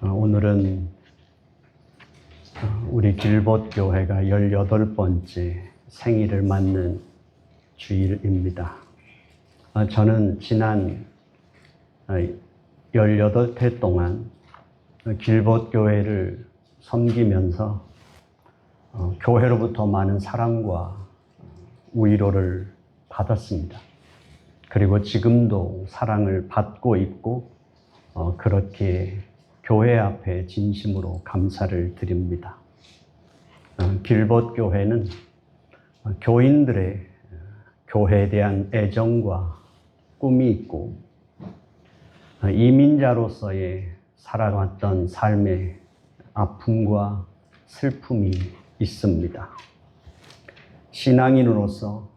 오늘은 우리 길봇 교회가 18번째 생일을 맞는 주일입니다. 저는 지난 18회 동안 길봇 교회를 섬기면서 교회로부터 많은 사랑과 위로를 받았습니다. 그리고 지금도 사랑을 받고 있고 그렇게 교회 앞에 진심으로 감사를 드립니다. 길봇 교회는 교인들의 교회에 대한 애정과 꿈이 있고 이민자로서의 살아왔던 삶의 아픔과 슬픔이 있습니다. 신앙인으로서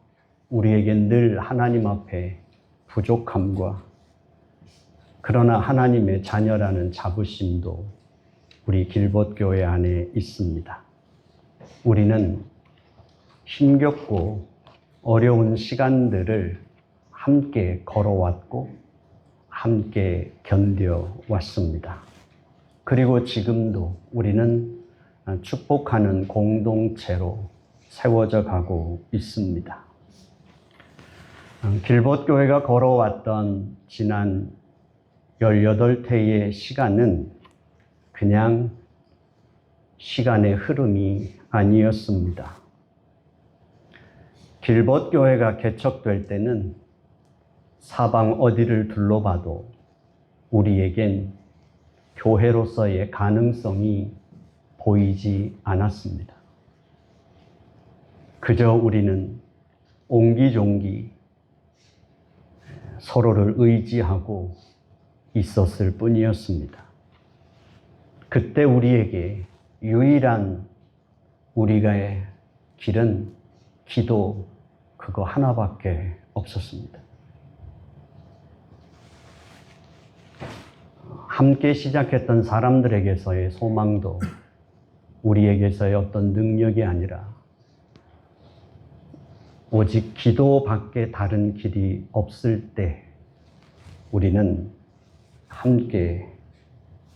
우리에겐 늘 하나님 앞에 부족함과 그러나 하나님의 자녀라는 자부심도 우리 길봇 교회 안에 있습니다. 우리는 힘겹고 어려운 시간들을 함께 걸어왔고 함께 견뎌왔습니다. 그리고 지금도 우리는 축복하는 공동체로 세워져 가고 있습니다. 길봇 교회가 걸어왔던 지난 18회의 시간은 그냥 시간의 흐름이 아니었습니다. 길봇 교회가 개척될 때는 사방 어디를 둘러봐도 우리에겐 교회로서의 가능성이 보이지 않았습니다. 그저 우리는 옹기종기 서로를 의지하고 있었을 뿐이었습니다. 그때 우리에게 유일한 우리가의 길은 기도 그거 하나밖에 없었습니다. 함께 시작했던 사람들에게서의 소망도 우리에게서의 어떤 능력이 아니라 오직 기도밖에 다른 길이 없을 때 우리는 함께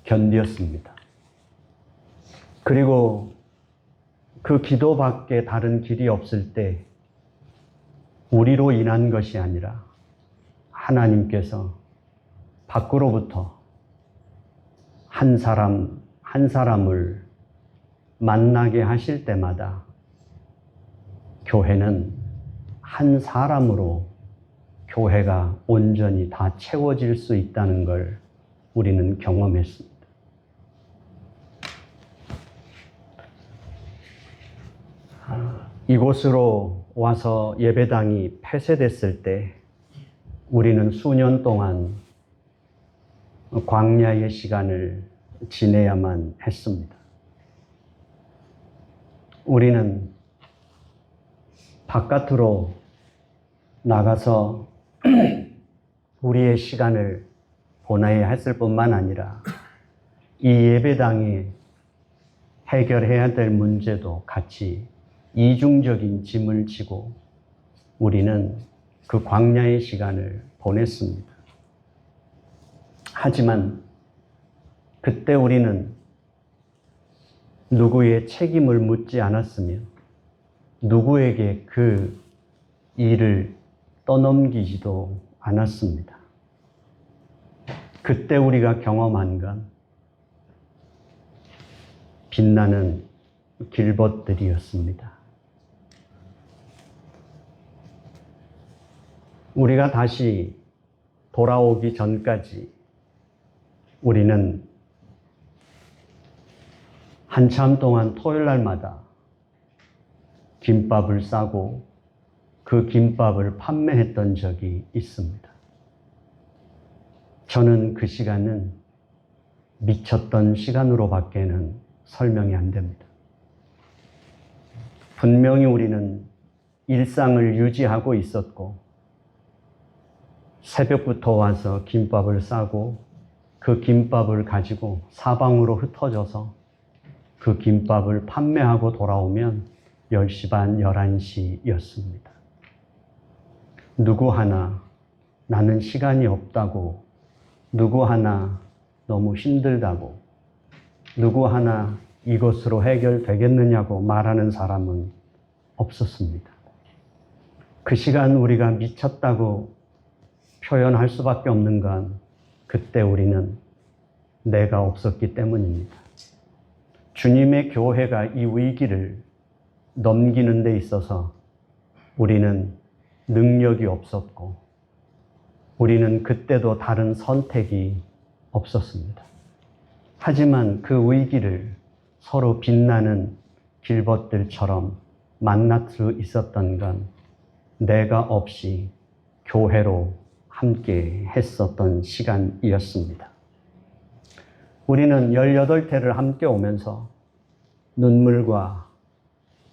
견디었습니다. 그리고 그 기도밖에 다른 길이 없을 때 우리로 인한 것이 아니라 하나님께서 밖으로부터 한 사람 한 사람을 만나게 하실 때마다 교회는 한 사람으로 교회가 온전히 다 채워질 수 있다는 걸 우리는 경험했습니다. 이곳으로 와서 예배당이 폐쇄됐을 때 우리는 수년 동안 광야의 시간을 지내야만 했습니다. 우리는 바깥으로 나가서 우리의 시간을 보내야 했을 뿐만 아니라 이 예배당에 해결해야 될 문제도 같이 이중적인 짐을 지고 우리는 그 광야의 시간을 보냈습니다. 하지만 그때 우리는 누구의 책임을 묻지 않았으며 누구에게 그 일을 떠넘기지도 않았습니다. 그때 우리가 경험한 건 빛나는 길봇들이었습니다. 우리가 다시 돌아오기 전까지 우리는 한참 동안 토요일 날마다 김밥을 싸고 그 김밥을 판매했던 적이 있습니다. 저는 그 시간은 미쳤던 시간으로밖에는 설명이 안 됩니다. 분명히 우리는 일상을 유지하고 있었고 새벽부터 와서 김밥을 싸고 그 김밥을 가지고 사방으로 흩어져서 그 김밥을 판매하고 돌아오면 10시 반, 11시였습니다. 누구 하나 나는 시간이 없다고, 누구 하나 너무 힘들다고 누구 하나 이것으로 해결되겠느냐고 말하는 사람은 없었습니다. 그 시간 우리가 미쳤다고 표현할 수밖에 없는 건 그때 우리는 내가 없었기 때문입니다. 주님의 교회가 이 위기를 넘기는 데 있어서 우리는 능력이 없었고 우리는 그때도 다른 선택이 없었습니다. 하지만 그 위기를 서로 빛나는 길벗들처럼 만날 수 있었던 건 내가 없이 교회로 함께 했었던 시간이었습니다. 우리는 18태를 함께 오면서 눈물과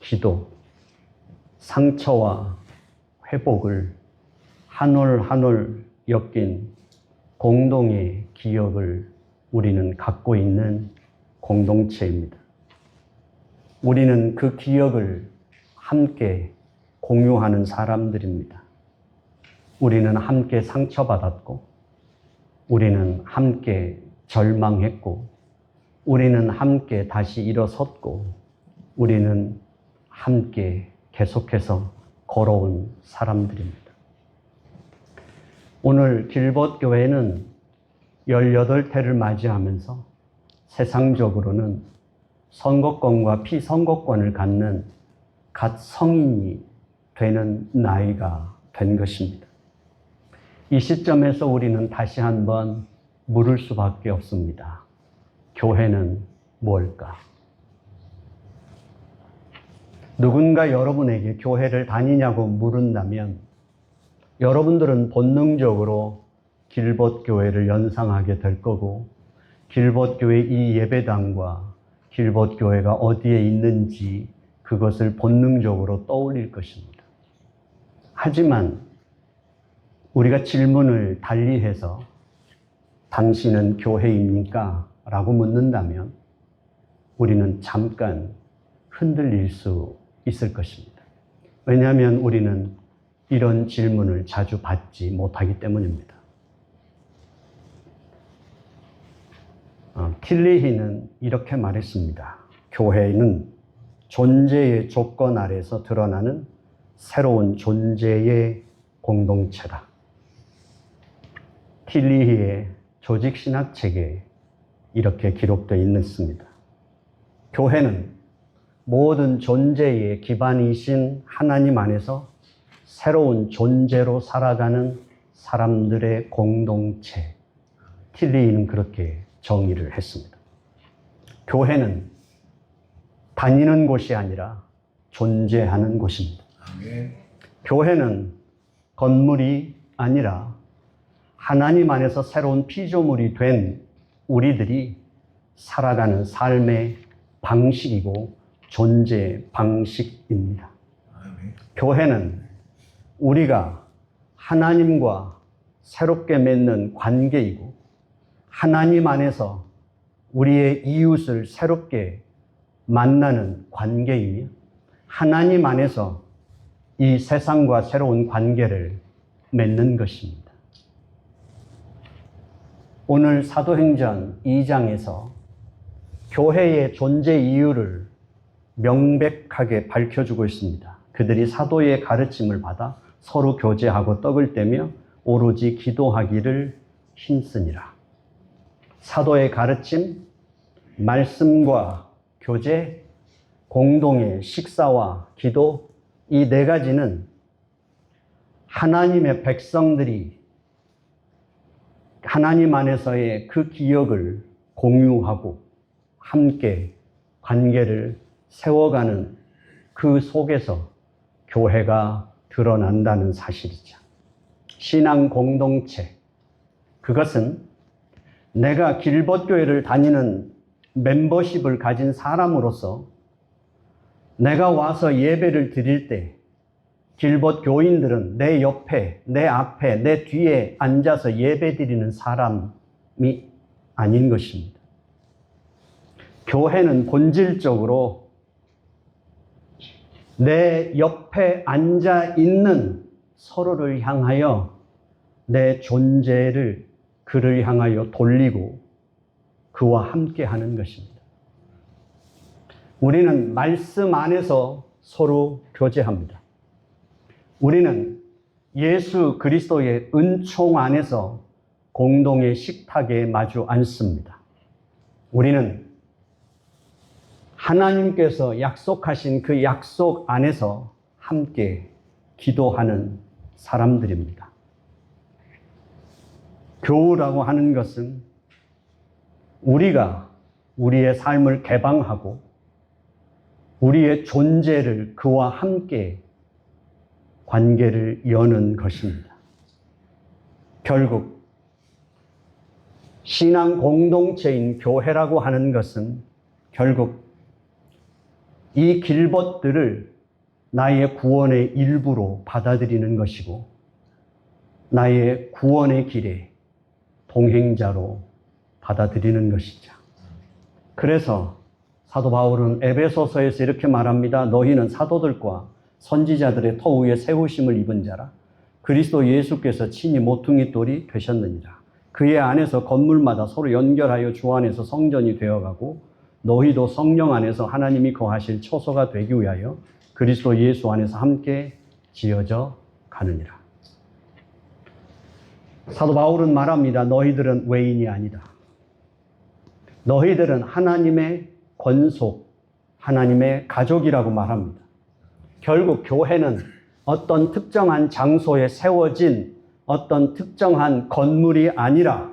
기도, 상처와 회복을 한 올 한 올 엮인 공동의 기억을 우리는 갖고 있는 공동체입니다. 우리는 그 기억을 함께 공유하는 사람들입니다. 우리는 함께 상처받았고, 우리는 함께 절망했고, 우리는 함께 다시 일어섰고, 우리는 함께 계속해서 걸어온 사람들입니다. 오늘 길벗교회는 18태를 맞이하면서 세상적으로는 선거권과 피선거권을 갖는 갓 성인이 되는 나이가 된 것입니다. 이 시점에서 우리는 다시 한번 물을 수밖에 없습니다. 교회는 뭘까? 누군가 여러분에게 교회를 다니냐고 물은다면 여러분들은 본능적으로 길벗교회를 연상하게 될 거고 길벗교회 이 예배당과 길벗교회가 어디에 있는지 그것을 본능적으로 떠올릴 것입니다. 하지만 우리가 질문을 달리해서 당신은 교회입니까? 라고 묻는다면 우리는 잠깐 흔들릴 수 있을 것입니다. 왜냐하면 우리는 이런 질문을 자주 받지 못하기 때문입니다. 틸리히는 이렇게 말했습니다. 교회는 존재의 조건 아래서 드러나는 새로운 존재의 공동체다. 틸리히의 조직신학책에 이렇게 기록되어 있습니다. 교회는 모든 존재의 기반이신 하나님 안에서 새로운 존재로 살아가는 사람들의 공동체. 틸리히는 그렇게 정의를 했습니다. 교회는 다니는 곳이 아니라 존재하는 곳입니다. 아멘. 교회는 건물이 아니라 하나님 안에서 새로운 피조물이 된 우리들이 살아가는 삶의 방식이고 존재 방식입니다. 아멘. 교회는 우리가 하나님과 새롭게 맺는 관계이고 하나님 안에서 우리의 이웃을 새롭게 만나는 관계이며 하나님 안에서 이 세상과 새로운 관계를 맺는 것입니다. 오늘 사도행전 2장에서 교회의 존재 이유를 명백하게 밝혀주고 있습니다. 그들이 사도의 가르침을 받아 서로 교제하고 떡을 떼며 오로지 기도하기를 힘쓰니라. 사도의 가르침, 말씀과 교제, 공동의 식사와 기도, 이 네 가지는 하나님의 백성들이 하나님 안에서의 그 기억을 공유하고 함께 관계를 세워가는 그 속에서 교회가 드러난다는 사실이죠. 신앙 공동체, 그것은 내가 길벗교회를 다니는 멤버십을 가진 사람으로서 내가 와서 예배를 드릴 때 길벗교인들은 내 옆에, 내 앞에, 내 뒤에 앉아서 예배 드리는 사람이 아닌 것입니다. 교회는 본질적으로 내 옆에 앉아 있는 서로를 향하여 내 존재를 그를 향하여 돌리고 그와 함께 하는 것입니다. 우리는 말씀 안에서 서로 교제합니다. 우리는 예수 그리스도의 은총 안에서 공동의 식탁에 마주 앉습니다. 우리는 하나님께서 약속하신 그 약속 안에서 함께 기도하는 사람들입니다. 교우라고 하는 것은 우리가 우리의 삶을 개방하고 우리의 존재를 그와 함께 관계를 여는 것입니다. 결국 신앙 공동체인 교회라고 하는 것은 결국 이 길벗들을 나의 구원의 일부로 받아들이는 것이고 나의 구원의 길에 동행자로 받아들이는 것이죠. 그래서 사도 바울은 에베소서에서 이렇게 말합니다. 너희는 사도들과 선지자들의 터 위에 세우심을 입은 자라. 그리스도 예수께서 친히 모퉁이 돌이 되셨느니라. 그의 안에서 건물마다 서로 연결하여 주 안에서 성전이 되어가고 너희도 성령 안에서 하나님이 거하실 처소가 되기 위하여 그리스도 예수 안에서 함께 지어져 가느니라. 사도 바울은 말합니다. 너희들은 외인이 아니다. 너희들은 하나님의 권속, 하나님의 가족이라고 말합니다. 결국 교회는 어떤 특정한 장소에 세워진 어떤 특정한 건물이 아니라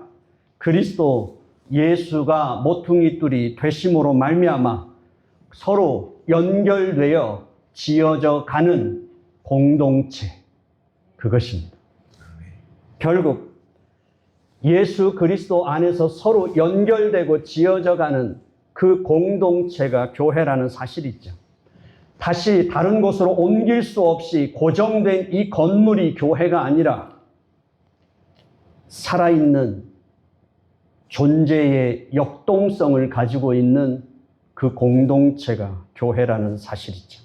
그리스도 예수가 모퉁이 뚫이 되심으로 말미암아 서로 연결되어 지어져 가는 공동체, 그것입니다. 결국 예수 그리스도 안에서 서로 연결되고 지어져 가는 그 공동체가 교회라는 사실이 있죠. 다시 다른 곳으로 옮길 수 없이 고정된 이 건물이 교회가 아니라 살아있는 존재의 역동성을 가지고 있는 그 공동체가 교회라는 사실이죠.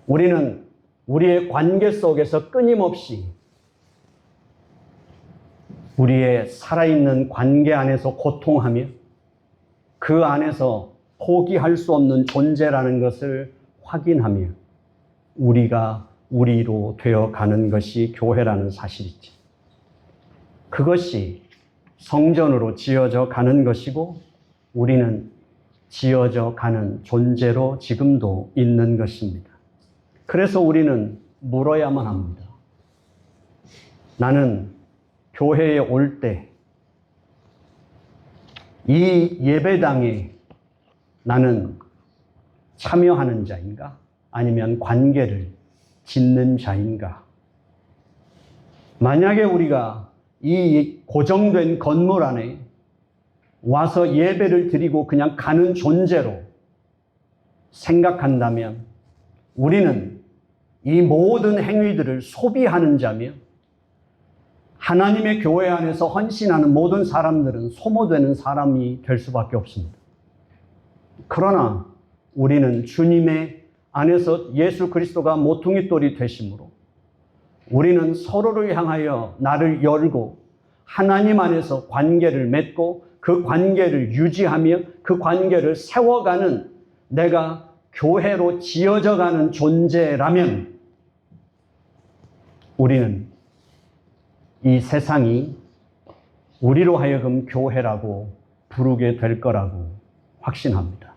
우리는 우리의 관계 속에서 끊임없이 우리의 살아있는 관계 안에서 고통하며 그 안에서 포기할 수 없는 존재라는 것을 확인하며 우리가 우리로 되어가는 것이 교회라는 사실이지. 그것이 성전으로 지어져 가는 것이고 우리는 지어져 가는 존재로 지금도 있는 것입니다. 그래서 우리는 물어야만 합니다. 나는 교회에 올 때 이 예배당에 나는 참여하는 자인가? 아니면 관계를 짓는 자인가? 만약에 우리가 이 고정된 건물 안에 와서 예배를 드리고 그냥 가는 존재로 생각한다면 우리는 이 모든 행위들을 소비하는 자며 하나님의 교회 안에서 헌신하는 모든 사람들은 소모되는 사람이 될 수밖에 없습니다. 그러나 우리는 주님의 안에서 예수 그리스도가 모퉁이 돌이 되심으로 우리는 서로를 향하여 나를 열고 하나님 안에서 관계를 맺고 그 관계를 유지하며 그 관계를 세워가는 내가 교회로 지어져가는 존재라면 우리는 이 세상이 우리로 하여금 교회라고 부르게 될 거라고 확신합니다.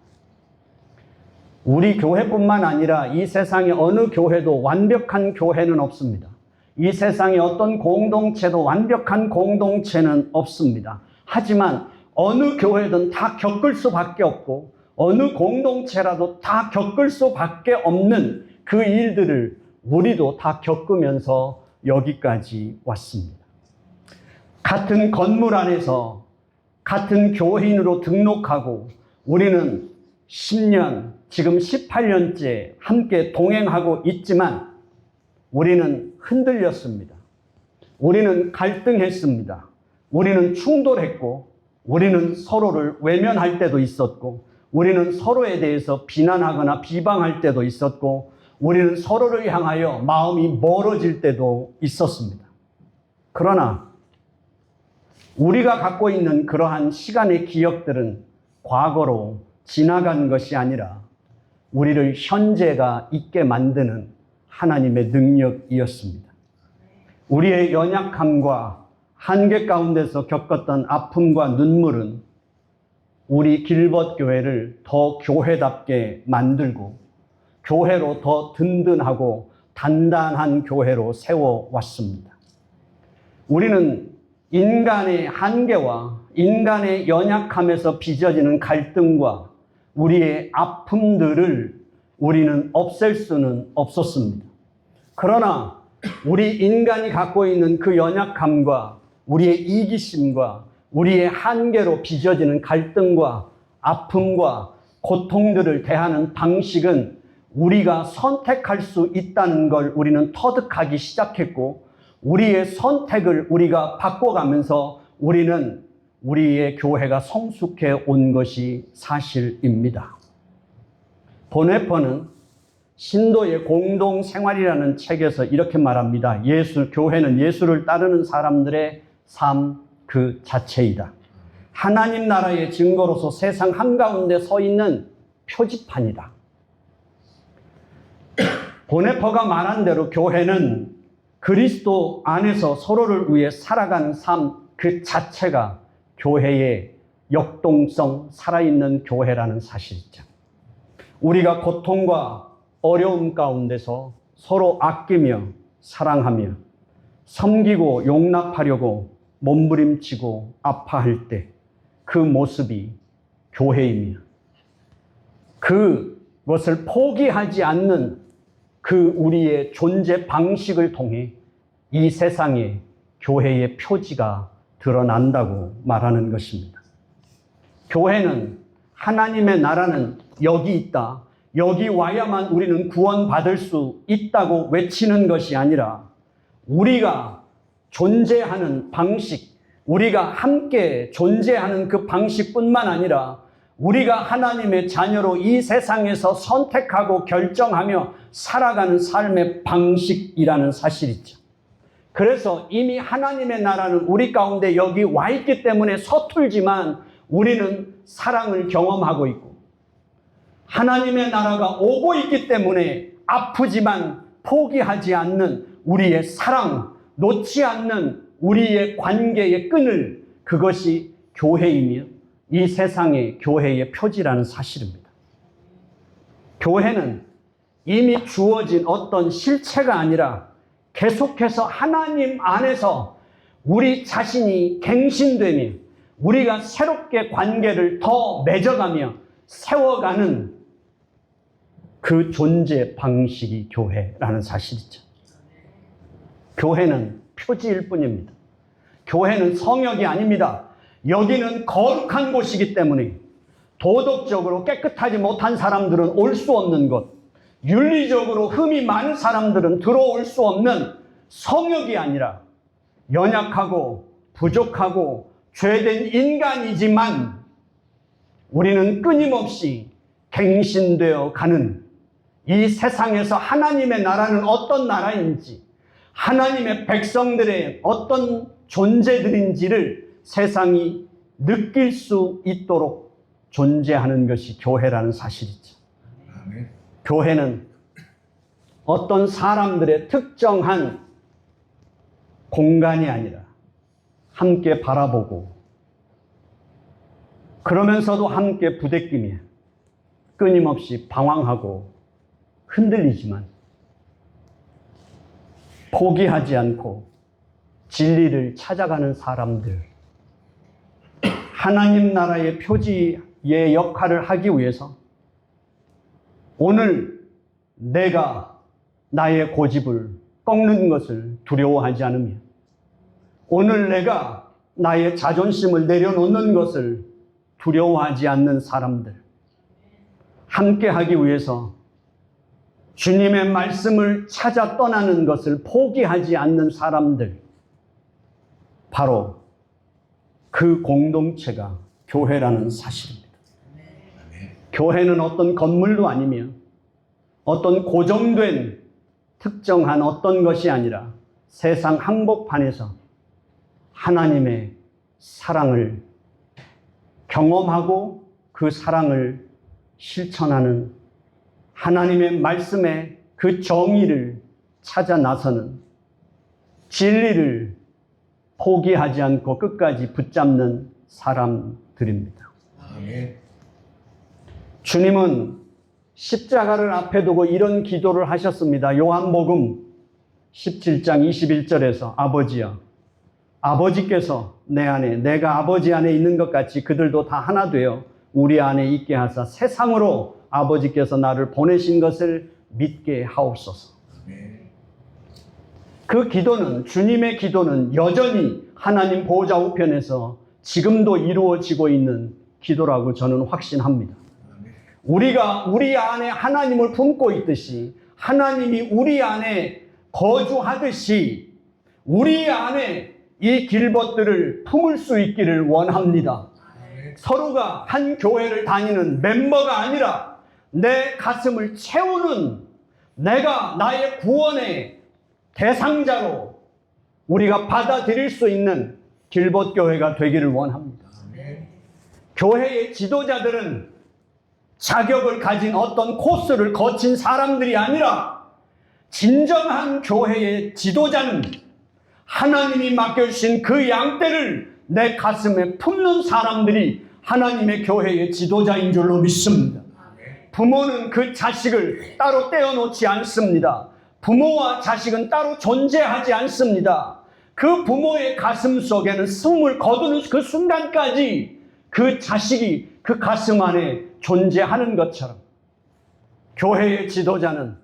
우리 교회뿐만 아니라 이 세상의 어느 교회도 완벽한 교회는 없습니다. 이 세상의 어떤 공동체도 완벽한 공동체는 없습니다. 하지만 어느 교회든 다 겪을 수밖에 없고 어느 공동체라도 다 겪을 수밖에 없는 그 일들을 우리도 다 겪으면서 여기까지 왔습니다. 같은 건물 안에서 같은 교인으로 등록하고 우리는 10년, 지금 18년째 함께 동행하고 있지만 우리는 흔들렸습니다. 우리는 갈등했습니다. 우리는 충돌했고 우리는 서로를 외면할 때도 있었고 우리는 서로에 대해서 비난하거나 비방할 때도 있었고 우리는 서로를 향하여 마음이 멀어질 때도 있었습니다. 그러나 우리가 갖고 있는 그러한 시간의 기억들은 과거로 지나간 것이 아니라 우리를 현재가 있게 만드는 하나님의 능력이었습니다. 우리의 연약함과 한계 가운데서 겪었던 아픔과 눈물은 우리 길벗 교회를 더 교회답게 만들고 교회로 더 든든하고 단단한 교회로 세워왔습니다. 우리는 인간의 한계와 인간의 연약함에서 빚어지는 갈등과 우리의 아픔들을 우리는 없앨 수는 없었습니다. 그러나 우리 인간이 갖고 있는 그 연약함과 우리의 이기심과 우리의 한계로 빚어지는 갈등과 아픔과 고통들을 대하는 방식은 우리가 선택할 수 있다는 걸 우리는 터득하기 시작했고, 우리의 선택을 우리가 바꿔가면서 우리는 우리의 교회가 성숙해 온 것이 사실입니다. 보네퍼는 신도의 공동생활이라는 책에서 이렇게 말합니다. 교회는 예수를 따르는 사람들의 삶 그 자체이다. 하나님 나라의 증거로서 세상 한가운데 서 있는 표지판이다. 보네퍼가 말한 대로 교회는 그리스도 안에서 서로를 위해 살아가는 삶 그 자체가 교회의 역동성, 살아있는 교회라는 사실이죠. 우리가 고통과 어려움 가운데서 서로 아끼며 사랑하며 섬기고 용납하려고 몸부림치고 아파할 때 그 모습이 교회이며, 그것을 포기하지 않는 그 우리의 존재 방식을 통해 이 세상에 교회의 표지가 드러난다고 말하는 것입니다. 교회는 하나님의 나라는 여기 있다, 여기 와야만 우리는 구원받을 수 있다고 외치는 것이 아니라 우리가 존재하는 방식, 우리가 함께 존재하는 그 방식뿐만 아니라 우리가 하나님의 자녀로 이 세상에서 선택하고 결정하며 살아가는 삶의 방식이라는 사실이죠. 그래서 이미 하나님의 나라는 우리 가운데 여기 와 있기 때문에 서툴지만 우리는 사랑을 경험하고 있고, 하나님의 나라가 오고 있기 때문에 아프지만 포기하지 않는 우리의 사랑, 놓지 않는 우리의 관계의 끈을, 그것이 교회이며 이 세상의 교회의 표지라는 사실입니다. 교회는 이미 주어진 어떤 실체가 아니라 계속해서 하나님 안에서 우리 자신이 갱신되며 우리가 새롭게 관계를 더 맺어가며 세워가는 그 존재 방식이 교회라는 사실이죠. 교회는 표지일 뿐입니다. 교회는 성역이 아닙니다. 여기는 거룩한 곳이기 때문에 도덕적으로 깨끗하지 못한 사람들은 올 수 없는 곳, 윤리적으로 흠이 많은 사람들은 들어올 수 없는 성역이 아니라 연약하고 부족하고 죄된 인간이지만 우리는 끊임없이 갱신되어 가는, 이 세상에서 하나님의 나라는 어떤 나라인지, 하나님의 백성들의 어떤 존재들인지를 세상이 느낄 수 있도록 존재하는 것이 교회라는 사실이죠. 교회는 어떤 사람들의 특정한 공간이 아니라 함께 바라보고 그러면서도 함께 부대끼며 끊임없이 방황하고 흔들리지만 포기하지 않고 진리를 찾아가는 사람들, 하나님 나라의 표지의 역할을 하기 위해서 오늘 내가 나의 고집을 꺾는 것을 두려워하지 않으며, 오늘 내가 나의 자존심을 내려놓는 것을 두려워하지 않는 사람들, 함께 하기 위해서 주님의 말씀을 찾아 떠나는 것을 포기하지 않는 사람들, 바로 그 공동체가 교회라는 사실입니다. 교회는 어떤 건물도 아니며 어떤 고정된 특정한 어떤 것이 아니라 세상 한복판에서 하나님의 사랑을 경험하고 그 사랑을 실천하는 하나님의 말씀에 그 정의를 찾아 나서는, 진리를 포기하지 않고 끝까지 붙잡는 사람들입니다. 아멘. 주님은 십자가를 앞에 두고 이런 기도를 하셨습니다. 요한복음 17장 21절에서 아버지여, 아버지께서 내 안에, 내가 아버지 안에 있는 것 같이 그들도 다 하나 되어 우리 안에 있게 하사 세상으로 아버지께서 나를 보내신 것을 믿게 하옵소서. 그 기도는, 주님의 기도는 여전히 하나님 보좌 우편에서 지금도 이루어지고 있는 기도라고 저는 확신합니다. 우리가 우리 안에 하나님을 품고 있듯이, 하나님이 우리 안에 거주하듯이 우리 안에 이 길벗들을 품을 수 있기를 원합니다. 서로가 한 교회를 다니는 멤버가 아니라 내 가슴을 채우는, 내가 나의 구원의 대상자로 우리가 받아들일 수 있는 길벗교회가 되기를 원합니다. 교회의 지도자들은 자격을 가진 어떤 코스를 거친 사람들이 아니라, 진정한 교회의 지도자는 하나님이 맡겨주신 그 양떼를 내 가슴에 품는 사람들이 하나님의 교회의 지도자인 줄로 믿습니다. 부모는 그 자식을 따로 떼어놓지 않습니다. 부모와 자식은 따로 존재하지 않습니다. 그 부모의 가슴 속에는 숨을 거두는 그 순간까지 그 자식이 그 가슴 안에 존재하는 것처럼, 교회의 지도자는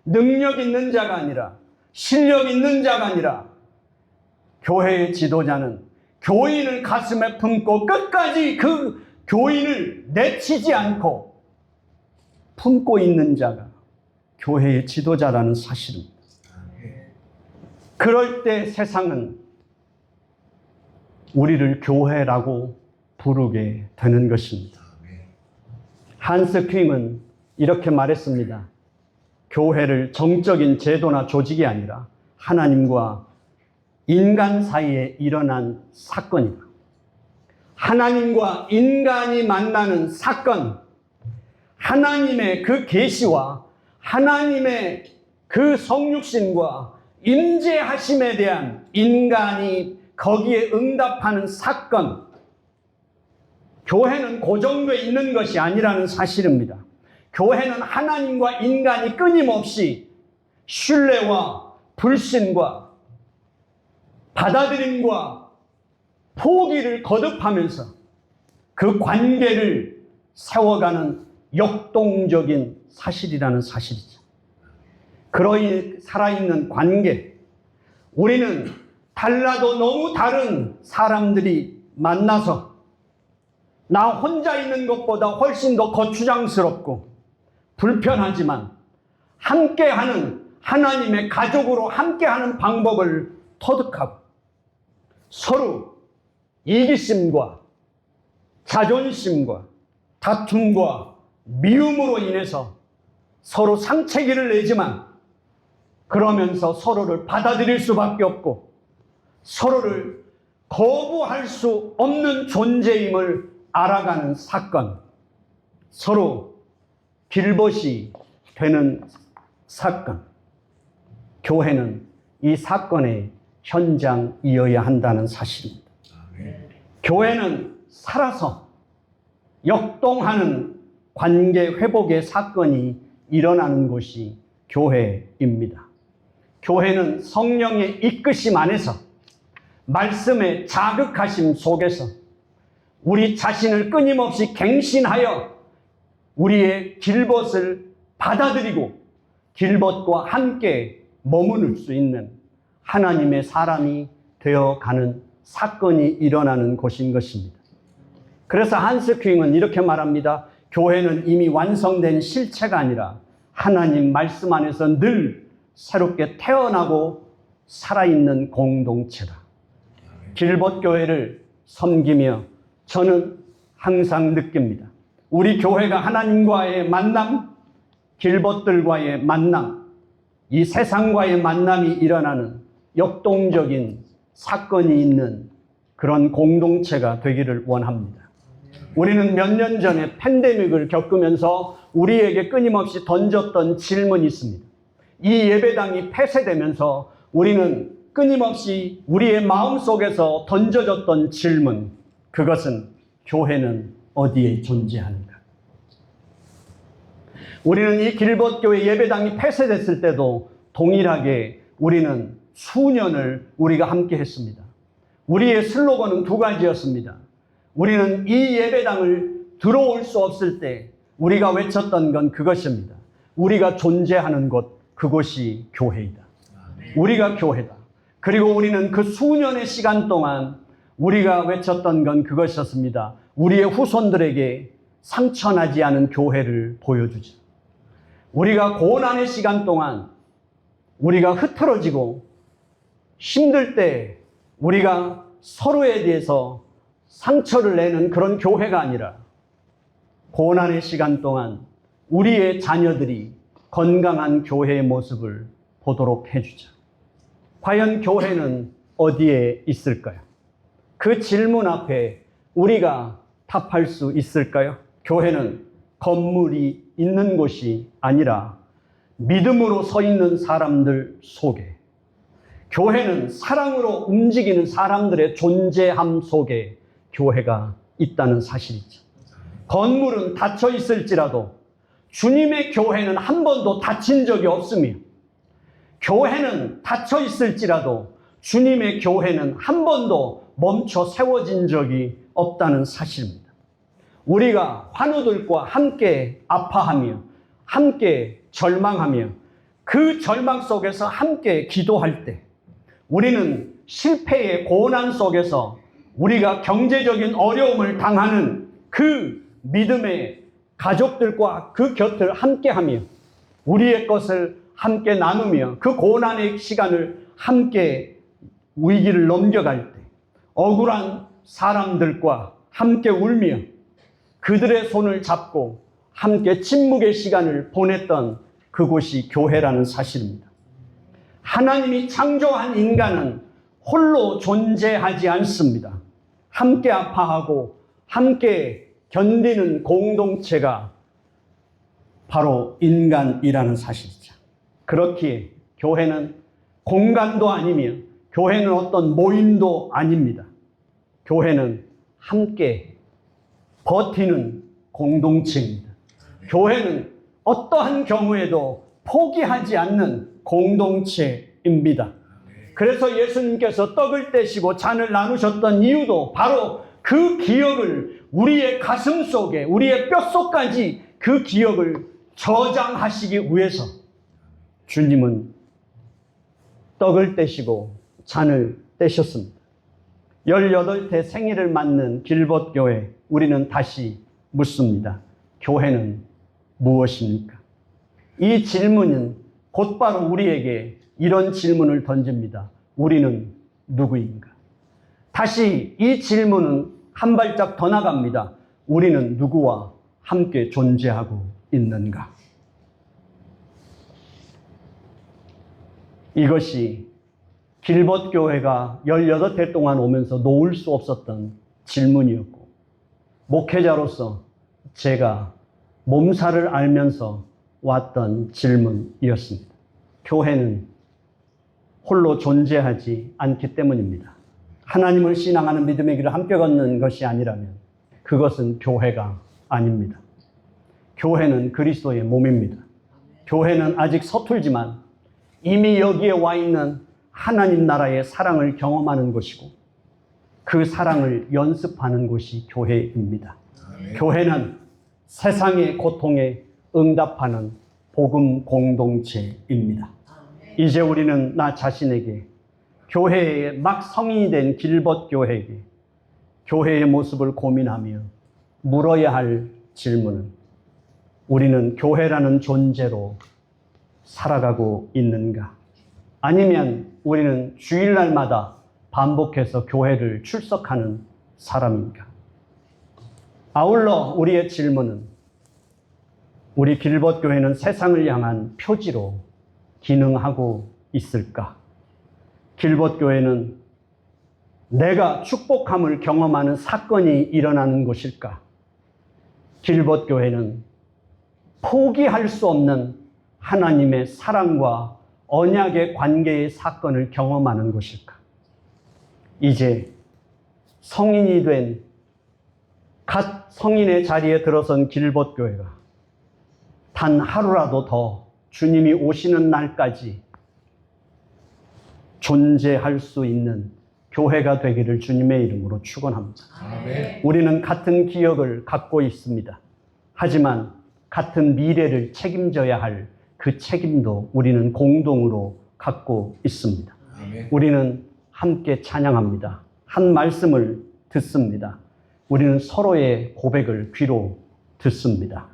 능력 있는 자가 아니라, 실력 있는 자가 아니라, 교회의 지도자는 교인을 가슴에 품고 끝까지 그 교인을 내치지 않고 품고 있는 자가 교회의 지도자라는 사실입니다. 그럴 때 세상은 우리를 교회라고 부르게 되는 것입니다. 한스 킹은 이렇게 말했습니다. 교회를 정적인 제도나 조직이 아니라 하나님과 인간 사이에 일어난 사건이다. 하나님과 인간이 만나는 사건, 하나님의 그 계시와 하나님의 그 성육신과 임재하심에 대한 인간이 거기에 응답하는 사건, 교회는 고정되어 있는 것이 아니라는 사실입니다. 교회는 하나님과 인간이 끊임없이 신뢰와 불신과 받아들임과 포기를 거듭하면서 그 관계를 세워가는 역동적인 사실이라는 사실이죠. 그러이 살아있는 관계, 우리는 달라도 너무 다른 사람들이 만나서 나 혼자 있는 것보다 훨씬 더 거추장스럽고 불편하지만 함께하는, 하나님의 가족으로 함께하는 방법을 터득하고 서로 이기심과 자존심과 다툼과 미움으로 인해서 서로 상체기를 내지만 그러면서 서로를 받아들일 수밖에 없고 서로를 거부할 수 없는 존재임을 알아가는 사건, 서로 길벗이 되는 사건. 교회는 이 사건의 현장이어야 한다는 사실입니다. 교회는 살아서 역동하는 관계 회복의 사건이 일어나는 곳이 교회입니다. 교회는 성령의 이끄심 안에서, 말씀의 자극하심 속에서 우리 자신을 끊임없이 갱신하여 우리의 길벗을 받아들이고 길벗과 함께 머무를 수 있는 하나님의 사람이 되어가는 사건이 일어나는 곳인 것입니다. 그래서 한스 킹은 이렇게 말합니다. 교회는 이미 완성된 실체가 아니라 하나님 말씀 안에서 늘 새롭게 태어나고 살아있는 공동체다. 길벗교회를 섬기며 저는 항상 느낍니다. 우리 교회가 하나님과의 만남, 길벗들과의 만남, 이 세상과의 만남이 일어나는 역동적인 사건이 있는 그런 공동체가 되기를 원합니다. 우리는 몇 년 전에 팬데믹을 겪으면서 우리에게 끊임없이 던졌던 질문이 있습니다. 이 예배당이 폐쇄되면서 우리는 끊임없이 우리의 마음속에서 던져졌던 질문, 그것은 교회는 어디에 존재하는가? 우리는 이 길벗교회 예배당이 폐쇄됐을 때도 동일하게 우리는 수년을 우리가 함께 했습니다. 우리의 슬로건은 두 가지였습니다. 우리는 이 예배당을 들어올 수 없을 때 우리가 외쳤던 건 그것입니다. 우리가 존재하는 곳, 그곳이 교회이다. 우리가 교회다. 그리고 우리는 그 수년의 시간 동안 우리가 외쳤던 건 그것이었습니다. 우리의 후손들에게 상처나지 않은 교회를 보여주자. 우리가 고난의 시간 동안 우리가 흐트러지고 힘들 때 우리가 서로에 대해서 상처를 내는 그런 교회가 아니라 고난의 시간 동안 우리의 자녀들이 건강한 교회의 모습을 보도록 해주자. 과연 교회는 어디에 있을까요? 그 질문 앞에 우리가 답할 수 있을까요? 교회는 건물이 있는 곳이 아니라 믿음으로 서 있는 사람들 속에, 교회는 사랑으로 움직이는 사람들의 존재함 속에 교회가 있다는 사실이죠. 건물은 닫혀 있을지라도 주님의 교회는 한 번도 닫힌 적이 없으며, 교회는 닫혀 있을지라도 주님의 교회는 한 번도 멈춰 세워진 적이 없다는 사실입니다. 우리가 환우들과 함께 아파하며 함께 절망하며 그 절망 속에서 함께 기도할 때, 우리는 실패의 고난 속에서 우리가 경제적인 어려움을 당하는 그 믿음의 가족들과 그 곁을 함께하며 우리의 것을 함께 나누며 그 고난의 시간을 함께 위기를 넘겨갈 때 억울한 사람들과 함께 울며 그들의 손을 잡고 함께 침묵의 시간을 보냈던 그곳이 교회라는 사실입니다. 하나님이 창조한 인간은 홀로 존재하지 않습니다. 함께 아파하고 함께 견디는 공동체가 바로 인간이라는 사실이죠. 그렇기에 교회는 공간도 아니며 교회는 어떤 모임도 아닙니다. 교회는 함께 버티는 공동체입니다. 교회는 어떠한 경우에도 포기하지 않는 공동체입니다. 그래서 예수님께서 떡을 떼시고 잔을 나누셨던 이유도 바로 그 기억을 우리의 가슴 속에, 우리의 뼛속까지 그 기억을 저장하시기 위해서 주님은 떡을 떼시고 잔을 떼셨습니다. 18대 생일을 맞는 길벗교회, 우리는 다시 묻습니다. 교회는 무엇입니까? 이 질문은 곧바로 우리에게 이런 질문을 던집니다. 우리는 누구인가? 다시 이 질문은 한 발짝 더 나갑니다. 우리는 누구와 함께 존재하고 있는가? 이것이 길벗교회가 18해 동안 오면서 놓을 수 없었던 질문이었고, 목회자로서 제가 몸살을 앓면서 왔던 질문이었습니다. 교회는 홀로 존재하지 않기 때문입니다. 하나님을 신앙하는 믿음의 길을 함께 걷는 것이 아니라면 그것은 교회가 아닙니다. 교회는 그리스도의 몸입니다. 교회는 아직 서툴지만 이미 여기에 와 있는 하나님 나라의 사랑을 경험하는 곳이고 그 사랑을 연습하는 곳이 교회입니다. 교회는 세상의 고통에 응답하는 복음 공동체입니다. 이제 우리는 나 자신에게, 교회에 막 성인이 된 길벗교회에게 교회의 모습을 고민하며 물어야 할 질문은, 우리는 교회라는 존재로 살아가고 있는가? 아니면 우리는 주일날마다 반복해서 교회를 출석하는 사람인가? 아울러 우리의 질문은, 우리 길벗교회는 세상을 향한 표지로 기능하고 있을까? 길벗교회는 내가 축복함을 경험하는 사건이 일어나는 곳일까? 길벗 교회는 포기할 수 없는 하나님의 사랑과 언약의 관계의 사건을 경험하는 곳일까? 이제 성인이 된 갓 성인의 자리에 들어선 길벗 교회가 단 하루라도 더 주님이 오시는 날까지 존재할 수 있는 교회가 되기를 주님의 이름으로 축원합니다. 아멘. 우리는 같은 기억을 갖고 있습니다. 하지만 같은 미래를 책임져야 할 그 책임도 우리는 공동으로 갖고 있습니다. 아멘. 우리는 함께 찬양합니다. 한 말씀을 듣습니다. 우리는 서로의 고백을 귀로 듣습니다.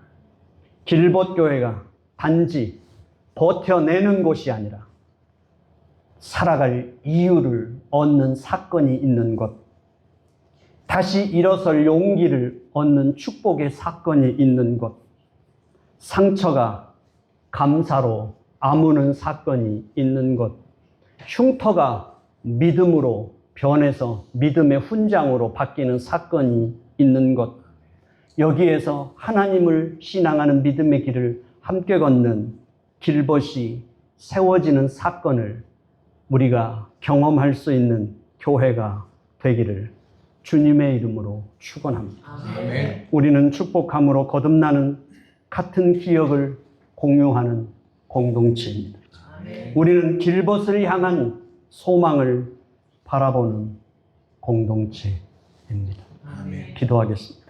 길벗 교회가 단지 버텨내는 곳이 아니라 살아갈 이유를 얻는 사건이 있는 것, 다시 일어설 용기를 얻는 축복의 사건이 있는 것, 상처가 감사로 아무는 사건이 있는 것, 흉터가 믿음으로 변해서 믿음의 훈장으로 바뀌는 사건이 있는 것, 여기에서 하나님을 신앙하는 믿음의 길을 함께 걷는 길벗이 세워지는 사건을 우리가 경험할 수 있는 교회가 되기를 주님의 이름으로 축원합니다. 아멘. 우리는 축복함으로 거듭나는 같은 기억을 공유하는 공동체입니다. 아멘. 우리는 길벗을 향한 소망을 바라보는 공동체입니다. 아멘. 기도하겠습니다.